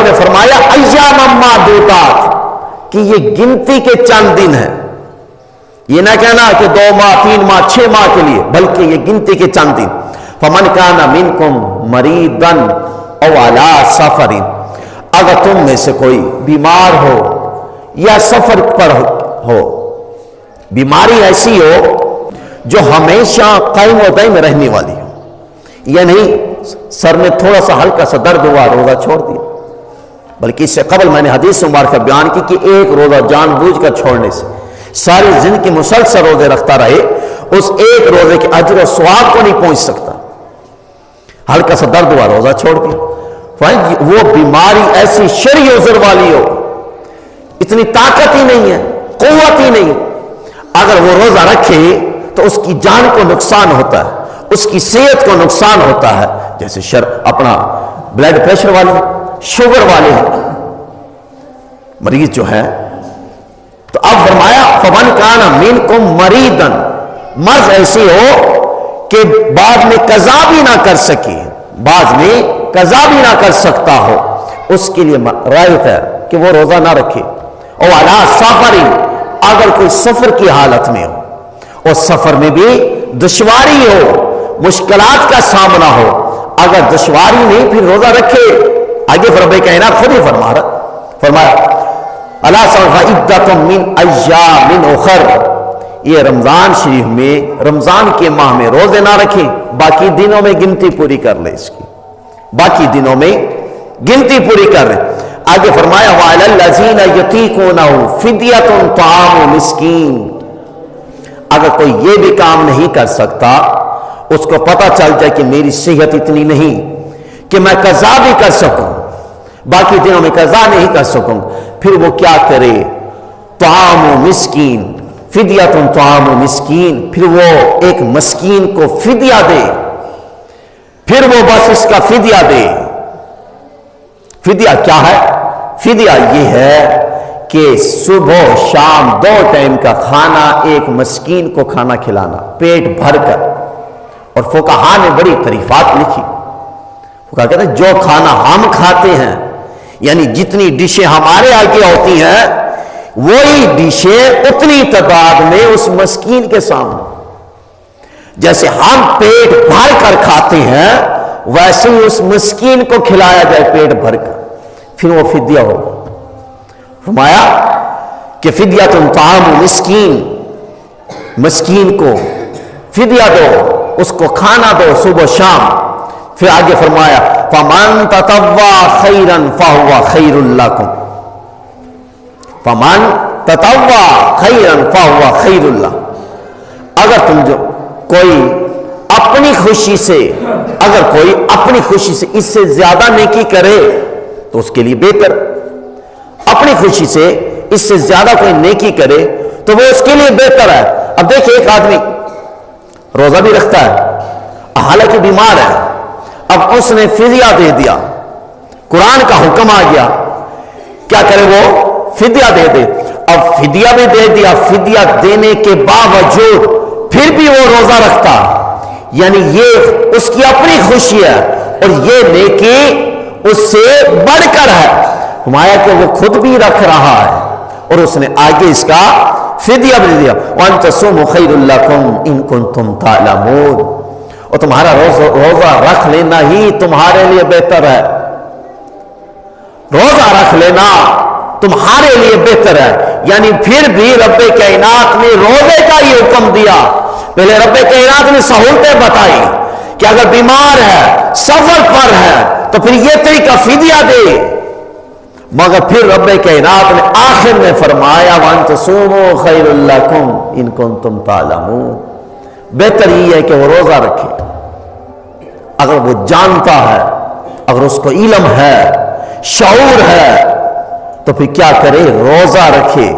رب نے فرمایا ایام معدودات کہ یہ گنتی کے چند دن ہیں، یہ نہ کہنا کہ 2 ماہ 3 ماہ 6 ماہ کے لیے، بلکہ یہ گنتی کے چند دن۔ فمن کان منکم مریضا او علی سفر، اگر تم میں سے کوئی بیمار ہو یا سفر پر ہو، بیماری ایسی ہو جو ہمیشہ قائم و دائم رہنے والی ہو، یا نہیں سر میں تھوڑا سا ہلکا سا درد ہوا روزہ چھوڑ دیا، بلکہ اس سے قبل میں نے حدیث مبارکہ بیان کی کہ ایک روزہ جان بوجھ کر چھوڑنے سے ساری زندگی مسلسل روزے رکھتا رہے، اس ایک روزے کے اجر و ثواب کو نہیں پہنچ سکتا۔ ہلکا سا درد ہوا روزہ چھوڑ دیا، وہ بیماری ایسی شرعی عذر والی ہو، اتنی طاقت ہی نہیں ہے، قوت ہی نہیں، اگر وہ روزہ رکھے تو اس کی جان کو نقصان ہوتا ہے، اس کی صحت کو نقصان ہوتا ہے، جیسے اپنا بلڈ پریشر والے، شوگر والے مریض جو ہے۔ تو اب فرمایا فمن کان منکم مریضا، مرض ایسی ہو کہ بعد میں قضا بھی نہ کر سکے، بعد میں قضا بھی نہ کر سکتا ہو، اس کے لیے رعایت ہے کہ وہ روزہ نہ رکھے۔ اور علی سفر، اگر کوئی سفر کی حالت میں ہو اور سفر میں بھی دشواری ہو، مشکلات کا سامنا ہو، اگر دشواری نہیں پھر روزہ رکھے۔ آگے رب کائنات خود ہی فرمایا الا عدۃ من ایام اخر، یہ رمضان شریف میں، رمضان کے ماہ میں روزے نہ رکھیں، باقی دنوں میں گنتی پوری کر لیں، اس کی باقی دنوں میں گنتی پوری کر لیں۔ آگے فرمایا وعلی الذین یطیقونہ فدیۃ طعام مسکین، اگر کوئی یہ بھی کام نہیں کر سکتا، اس کو پتہ چل جائے کہ میری صحت اتنی نہیں کہ میں قضا بھی کر سکوں، باقی دنوں میں قضا نہیں کر سکوں، پھر وہ کیا کرے؟ طعام مسکین، فدیۃ طعام مسکین، پھر وہ ایک مسکین کو فدیہ دے، پھر وہ بس اس کا فدیہ دے۔ فدیہ کیا ہے؟ فدیہ یہ ہے کہ صبح و شام 2 ٹائم کا کھانا ایک مسکین کو کھانا کھلانا پیٹ بھر کر۔ اور فقہا نے بڑی تعریفات لکھی، فقہا کہتے ہیں جو کھانا ہم کھاتے ہیں، یعنی جتنی ڈشیں ہمارے آگے ہوتی ہیں، وہی ڈشیں اتنی تعداد میں اس مسکین کے سامنے، جیسے ہم پیٹ بھر کر کھاتے ہیں ویسے ہی اس مسکین کو کھلایا جائے پیٹ بھر کر، پھر وہ فدیہ ہوگا۔ فرمایا کہ فدیہ طعام مسکین، مسکین کو فدیہ دو، اس کو کھانا دو صبح شام۔ پھر آگے فرمایا فمن تطوع خیرا فہو خیر لکم، فمن تطوع خیرا فہو خیر لکم، اگر تم جو کوئی اپنی خوشی سے، اگر کوئی اپنی خوشی سے اس سے زیادہ نیکی کرے تو اس کے لیے بہتر، اپنی خوشی سے اس سے زیادہ کوئی نیکی کرے تو وہ اس کے لیے بہتر ہے۔ اب دیکھیں ایک آدمی روزہ بھی رکھتا ہے حالانکہ بیمار ہے، اب اس نے فدیہ دے دیا، قرآن کا حکم آ گیا، کیا کرے وہ؟ فدیہ دے دے۔ اب فدیہ بھی دے دیا، فدیہ دینے کے باوجود پھر بھی وہ روزہ رکھتا، یعنی یہ اس کی اپنی خوشی ہے اور یہ نیکی اس سے بڑھ کر ہے۔ فرمایا کہ وہ خود بھی رکھ رہا ہے اور اس نے آگے اس کا فدیہ بھی دیا۔ وَأَن تَصُومُوا خَيْرٌ لَكُمْ إِن كُنتُمْ تَعْلَمُونَ، اور تمہارا روزہ رکھ لینا ہی تمہارے لیے بہتر ہے، روزہ رکھ لینا تمہارے لیے بہتر ہے۔ یعنی پھر بھی رب کائنات نے روزے کا ہی حکم دیا، پہلے رب کائنات نے سہولتیں بتائی کہ اگر بیمار ہے، سفر پر ہے تو پھر یہ طریقہ فدیہ دے، مگر پھر رب کائنات نے آخر میں فرمایا وَأَن تَصُومُوا خَيْرٌ لَكُمْ إِن كُنتُمْ تَعْلَمُونَ، بہتر یہ ہے کہ وہ روزہ رکھے، اگر وہ جانتا ہے، اگر اس کو علم ہے، شعور ہے، تو پھر کیا کرے؟ روزہ رکھے۔